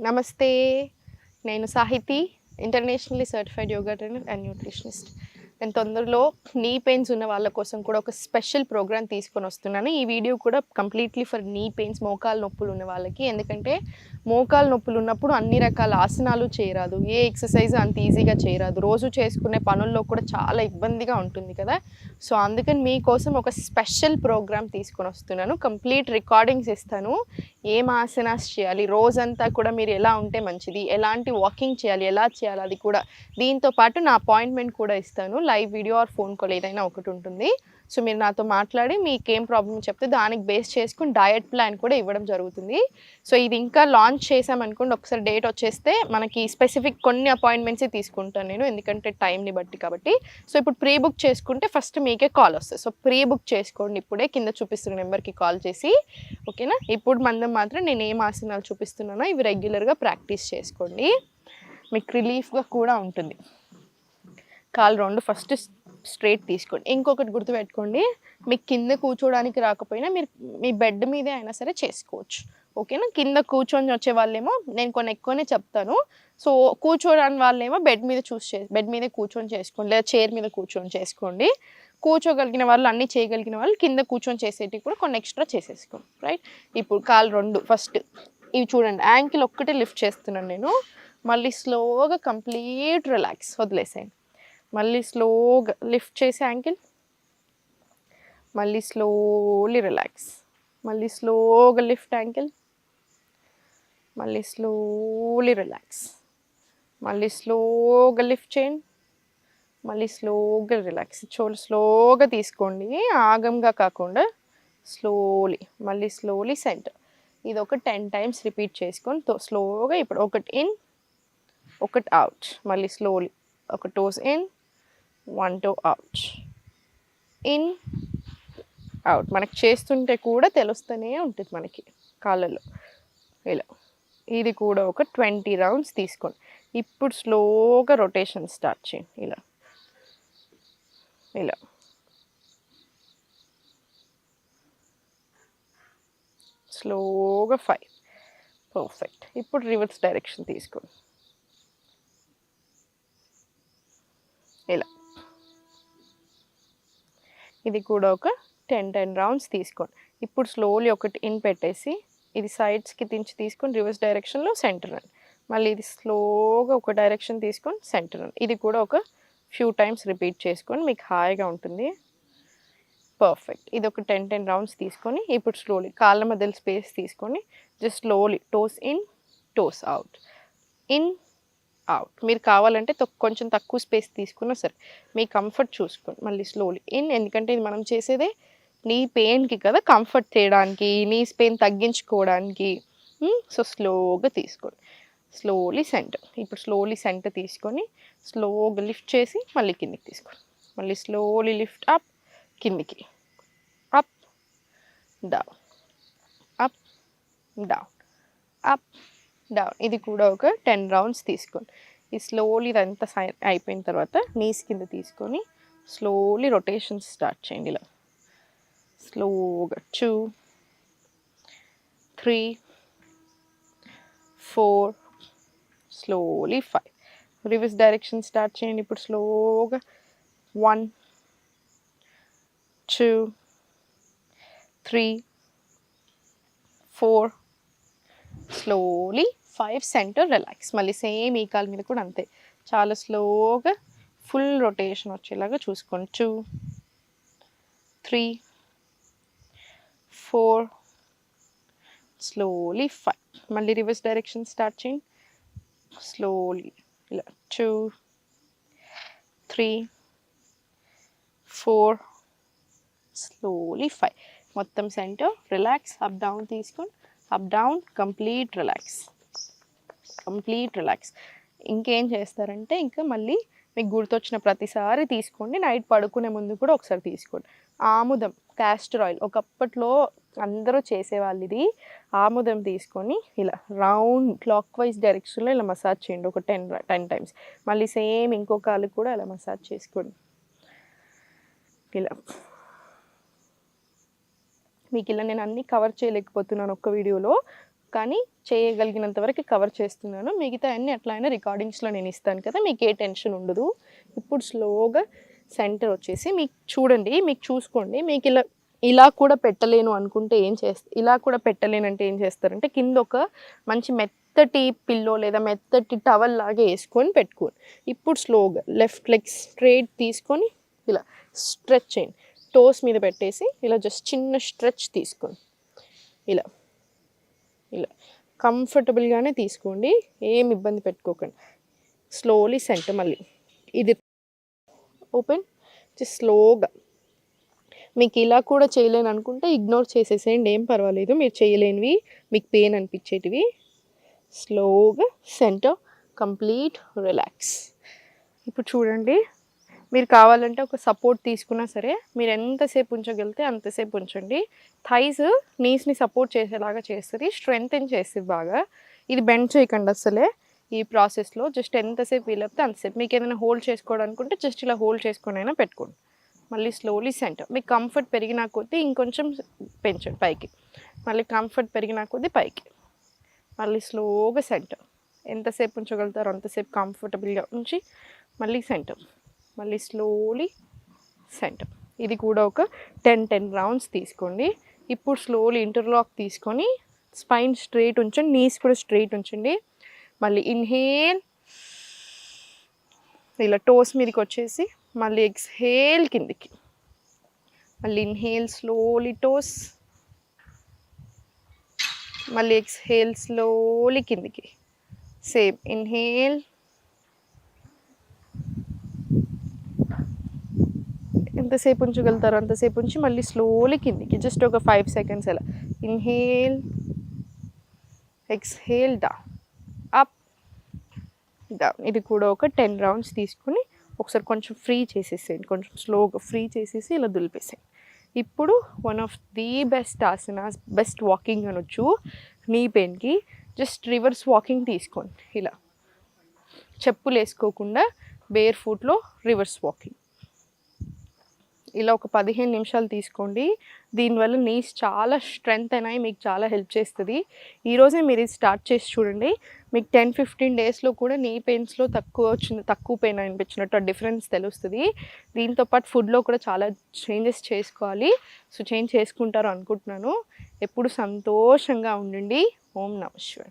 నమస్తే. నేను Sahithi, internationally certified yoga trainer and nutritionist. నేను తొందరలో నీ పెయిన్స్ ఉన్న వాళ్ళ కోసం కూడా ఒక స్పెషల్ ప్రోగ్రామ్ తీసుకొని వస్తున్నాను. ఈ వీడియో కూడా కంప్లీట్లీ ఫర్ నీ పెయిన్స్, మోకాలు నొప్పులు ఉన్న వాళ్ళకి. ఎందుకంటే మోకాలు నొప్పులు ఉన్నప్పుడు అన్ని రకాల ఆసనాలు చేయరాదు, ఏ ఎక్సర్సైజ్ అంత ఈజీగా చేయరాదు, రోజు చేసుకునే పనుల్లో కూడా చాలా ఇబ్బందిగా ఉంటుంది కదా. సో అందుకని మీకోసం ఒక స్పెషల్ ప్రోగ్రామ్ తీసుకొని వస్తున్నాను. కంప్లీట్ రికార్డింగ్స్ ఇస్తాను, ఏం ఆసనాస్ చేయాలి, రోజంతా కూడా మీరు ఎలా ఉంటే మంచిది, ఎలాంటి వాకింగ్ చేయాలి, ఎలా చేయాలి అది కూడా. దీంతో పాటు నా అపాయింట్మెంట్ కూడా ఇస్తాను, live video or phone call ఏదైనా ఒకటి ఉంటుంది. సో మీరు నాతో మాట్లాడి మీకేం ప్రాబ్లం చెప్తే దానికి బేస్ చేసుకుని డయట్ ప్లాన్ కూడా ఇవ్వడం జరుగుతుంది. సో ఇది ఇంకా లాంచ్ చేసామనుకోండి, ఒకసారి డేట్ వచ్చేస్తే మనకి స్పెసిఫిక్ కొన్ని అపాయింట్మెంట్సే తీసుకుంటాను నేను, ఎందుకంటే టైంని బట్టి కాబట్టి. సో ఇప్పుడు ప్రీ బుక్ చేసుకుంటే ఫస్ట్ మీకే కాల్ వస్తుంది. సో ప్రీ బుక్ చేసుకోండి ఇప్పుడే, కింద చూపిస్తున్న నెంబర్కి కాల్ చేసి. ఓకేనా? ఇప్పుడు మనం మాత్రం నేను ఏం ఆసనాలు చూపిస్తున్నానో ఇవి రెగ్యులర్గా ప్రాక్టీస్ చేసుకోండి, మీకు రిలీఫ్గా కూడా ఉంటుంది. కాలు రెండు ఫస్ట్ స్ట్రైట్ తీసుకోండి. ఇంకొకటి గుర్తుపెట్టుకోండి, మీకు కింద కూర్చోడానికి రాకపోయినా మీరు మీ బెడ్ మీదే అయినా సరే చేసుకోవచ్చు. ఓకేనా? కింద కూర్చొని వచ్చే వాళ్ళేమో నేను కొన్ని ఎక్కువనే చెప్తాను. సో కూర్చోడానికి వాళ్ళేమో బెడ్ మీద బెడ్ మీదే కూర్చొని చేసుకోండి, లేదా చైర్ మీద కూర్చొని చేసుకోండి. కూర్చోగలిగిన వాళ్ళు, అన్నీ చేయగలిగిన వాళ్ళు కింద కూర్చొని చేసేటివి కూడా కొన్ని ఎక్స్ట్రా చేసేసుకోండి. రైట్? ఇప్పుడు కాలు రెండు ఫస్ట్ ఇవి చూడండి, యాంకిల్ ఒక్కటే లిఫ్ట్ చేస్తున్నాను నేను. మళ్ళీ స్లోగా కంప్లీట్ రిలాక్స్, వదిలేసేయండి. మళ్ళీ స్లోగా లిఫ్ట్ చేసి యాంకిల్, మళ్ళీ స్లోలీ రిలాక్స్, మళ్ళీ స్లోగా లిఫ్ట్ యాంకిల్, మళ్ళీ స్లోలీ రిలాక్స్, మళ్ళీ స్లోగా లిఫ్ట్ చేయండి, మళ్ళీ స్లోగా రిలాక్స్. స్లోగా తీసుకోండి, ఆగంగా కాకుండా స్లోలీ. మళ్ళీ స్లోలీ సెంటర్. ఇది ఒక 10 టైమ్స్ రిపీట్ చేసుకొని స్లోగా. ఇప్పుడు ఒకటి ఇన్, ఒకటి అవుట్, మళ్ళీ స్లోలీ. ఒక toes in, 1 toe out, in out. మనకి చేస్తుంటే కూడా తెలుస్తూనే ఉంటుంది మనకి కాళ్ళలో ఇలా. ఇది కూడా ఒక 20 రౌండ్స్ తీసుకోండి. ఇప్పుడు స్లోగా రొటేషన్ స్టార్ట్ చేయండి, ఇలా ఇలా. స్లోగా 5. పర్ఫెక్ట్. ఇప్పుడు రివర్స్ డైరెక్షన్ తీసుకోండి, ఇలా. ఇది కూడా ఒక 10 రౌండ్స్ తీసుకోండి. ఇప్పుడు స్లోలీ ఒకటి ఇన్ పెట్టేసి ఇది సైడ్స్కి దించి తీసుకొని రివర్స్ డైరెక్షన్లో సెంటర్ అండి. మళ్ళీ ఇది స్లోగా ఒక డైరెక్షన్ తీసుకొని సెంటర్ అండి. ఇది కూడా ఒక ఫ్యూ టైమ్స్ రిపీట్ చేసుకొని మీకు హాయిగా ఉంటుంది. పర్ఫెక్ట్. ఇది ఒక 10 రౌండ్స్ తీసుకొని ఇప్పుడు స్లోలీ కాళ్ళ మధ్యలో స్పేస్ తీసుకొని just slowly toes in, toes out, in out. మీరు కావాలంటే కొంచెం తక్కువ స్పేస్ తీసుకున్నా సరే, మీ కంఫర్ట్ చూసుకోండి. మళ్ళీ స్లోలీ ఇన్, ఎందుకంటే ఇది మనం చేసేదే నీ పెయిన్కి కదా, కంఫర్ట్ చేయడానికి, నీస్ పెయిన్ తగ్గించుకోవడానికి. సో స్లోగా తీసుకోండి, స్లోలీ సెంటర్. ఇప్పుడు స్లోలీ సెంటర్ తీసుకొని స్లోగా లిఫ్ట్ చేసి మళ్ళీ కిందికి తీసుకోండి. మళ్ళీ స్లోలీ లిఫ్ట్ అప్, కిందికి, up down, up down, up down. ఇది కూడా ఒక 10 రౌండ్స్ తీసుకోండి. ఈ స్లోలీ ఇదంతా అయిపోయిన తర్వాత నీస్ కింద తీసుకొని స్లోలీ రొటేషన్ స్టార్ట్ చేయండి, ఇలా స్లోగా. 2, 3, 4, స్లోలీ 5. రివర్స్ డైరెక్షన్ స్టార్ట్ చేయండి ఇప్పుడు స్లోగా. 1, 2, 3, 4, స్లోలీ 5. Centre relax. మళ్ళీ సేమ్ ఈ కాలు మీద కూడా అంతే, చాలా స్లోగా ఫుల్ రొటేషన్ వచ్చేలాగా చూసుకోండి. 2, 3, 4, స్లోలీ 5. మళ్ళీ రివర్స్ డైరెక్షన్ స్టార్ట్ చేయండి స్లోలీ, ఇలా 2, 3, 4, స్లోలీ 5. మొత్తం సెంటర్ రిలాక్స్. అప్ డౌన్ తీసుకోండి, up down, complete relax, complete relax. ఇంకేం చేస్తారంటే ఇంకా మళ్ళీ మీకు గుర్తొచ్చిన ప్రతిసారి తీసుకోండి, నైట్ పడుకునే ముందు కూడా ఒకసారి తీసుకోండి. ఆముదం, క్యాస్టర్ ఆయిల్, ఒకప్పట్లో అందరూ చేసేవాళ్ళు ఇది. ఆముదం తీసుకొని ఇలా రౌండ్ క్లాక్ వైజ్ డైరెక్షన్లో ఇలా మసాజ్ చేయండి ఒక 10 టైమ్స్. మళ్ళీ సేమ్ ఇంకో కాలు కూడా ఇలా మసాజ్ చేసుకోండి, ఇలా. మీకు ఇలా నేను అన్నీ కవర్ చేయలేకపోతున్నాను ఒక్క వీడియోలో. కానీ చేయగలిగినంత వరకు కవర్ చేస్తున్నాను. మిగతా అన్నీ ఎట్లా అయినా రికార్డింగ్స్లో నేను ఇస్తాను కదా, మీకు ఏ టెన్షన్ ఉండదు. ఇప్పుడు స్లోగా సెంటర్ వచ్చేసి మీకు చూడండి, మీకు చూసుకోండి. మీకు ఇలా ఇలా కూడా పెట్టలేను అనుకుంటే ఇలా కూడా పెట్టలేనంటే ఏం చేస్తారంటే కింద ఒక మంచి మెత్తటి పిల్లో లేదా మెత్తటి టవల్ లాగా వేసుకొని పెట్టుకోండి. ఇప్పుడు స్లోగా లెఫ్ట్ లెగ్ స్ట్రైట్ తీసుకొని ఇలా స్ట్రెచ్ చేయండి. టోస్ మీద పెట్టేసి ఇలా జస్ట్ చిన్న స్ట్రెచ్ తీసుకోండి. ఇలా ఇలా కంఫర్టబుల్గానే తీసుకోండి, ఏం ఇబ్బంది పెట్టుకోకండి. స్లోలీ సెంటర్ మళ్ళీ ఇది ఓపెన్ స్లోగా. మీకు ఇలా కూడా చేయలేను అనుకుంటే ఇగ్నోర్ చేసేసేయండి, ఏం పర్వాలేదు. మీరు చేయలేనివి, మీకు పెయిన్ అనిపించేటివి స్లోగా సెంటర్, కంప్లీట్ రిలాక్స్. ఇప్పుడు చూడండి, మీరు కావాలంటే ఒక సపోర్ట్ తీసుకున్నా సరే మీరు ఎంతసేపు ఉంచగలిగితే అంతసేపు ఉంచండి. థైస్ నీస్ని సపోర్ట్ చేసేలాగా చేస్తుంది, స్ట్రెంగ్తెన్ చేస్తుంది బాగా. ఇది బెండ్ చేయకండి అసలే ఈ ప్రాసెస్లో. జస్ట్ ఎంతసేపు వీలైతే అంతసేపు. మీకు ఏదైనా హోల్డ్ చేసుకోవాలనుకుంటే జస్ట్ ఇలా హోల్డ్ చేసుకొని అయినా పెట్టుకోండి. మళ్ళీ స్లోలీ సెంటర్. మీకు కంఫర్ట్ పెరిగినా కొద్దీ ఇంకొంచెం పెంచండి పైకి. మళ్ళీ కంఫర్ట్ పెరిగినా కొద్దీ పైకి. మళ్ళీ స్లోగా సెంటర్. ఎంతసేపు ఉంచగలుగుతారో అంతసేపు కంఫర్టబుల్గా ఉంచి మళ్ళీ సెంటర్, మళ్ళీ స్లోలీ సెంటర్. ఇది కూడా ఒక 10 రౌండ్స్ తీసుకోండి. ఇప్పుడు స్లోలీ ఇంటర్లాక్ తీసుకొని స్పైన్ స్ట్రైట్ ఉంచండి, నీస్ కూడా స్ట్రైట్ ఉంచండి. మళ్ళీ ఇన్హేల్, ఇలా టోస్ మీదకి వచ్చేసి మళ్ళీ ఎక్స్హేల్ కిందికి. మళ్ళీ ఇన్హేల్ స్లోలీ టోస్, మళ్ళీ ఎక్స్హేల్ స్లోలీ కిందికి. సేమ్ ఇన్హేల్, ఎంతసేపు ఉంచగలుగుతారో అంతసేపు ఉంచి మళ్ళీ స్లోలీ కిందికి. జస్ట్ ఒక 5 సెకండ్స్ అలా. Inhale, exhale, down, up, down. ఇది కూడా ఒక 10 రౌండ్స్ తీసుకుని ఒకసారి కొంచెం ఫ్రీ చేసేసేయండి, కొంచెం స్లోగా ఫ్రీ చేసేసి ఇలా దులిపేసేయండి. ఇప్పుడు one of the best asanas, best walking అనొచ్చు నీ పెయిన్కి. జస్ట్ రివర్స్ వాకింగ్ తీసుకోండి. ఇలా చెప్పులు వేసుకోకుండా బేర్ ఫుట్లో రివర్స్ వాకింగ్. ఇలా ఒక 15 నిమిషాలు తీసుకోండి. దీనివల్ల నీస్ చాలా స్ట్రెంగ్త్ అయినాయి, మీకు చాలా హెల్ప్ చేస్తుంది. ఈరోజే మీరు ఇది స్టార్ట్ చేసి చూడండి. మీకు 10-15 డేస్లో కూడా నీ పెయిన్స్లో తక్కువ పెయిన్ అనిపించినట్టు ఆ డిఫరెన్స్ తెలుస్తుంది. దీంతోపాటు ఫుడ్లో కూడా చాలా చేంజెస్ చేసుకోవాలి. సో చేంజ్ చేసుకుంటారు అనుకుంటున్నాను. ఎప్పుడు సంతోషంగా ఉండండి. ఓం నమః శివాయ.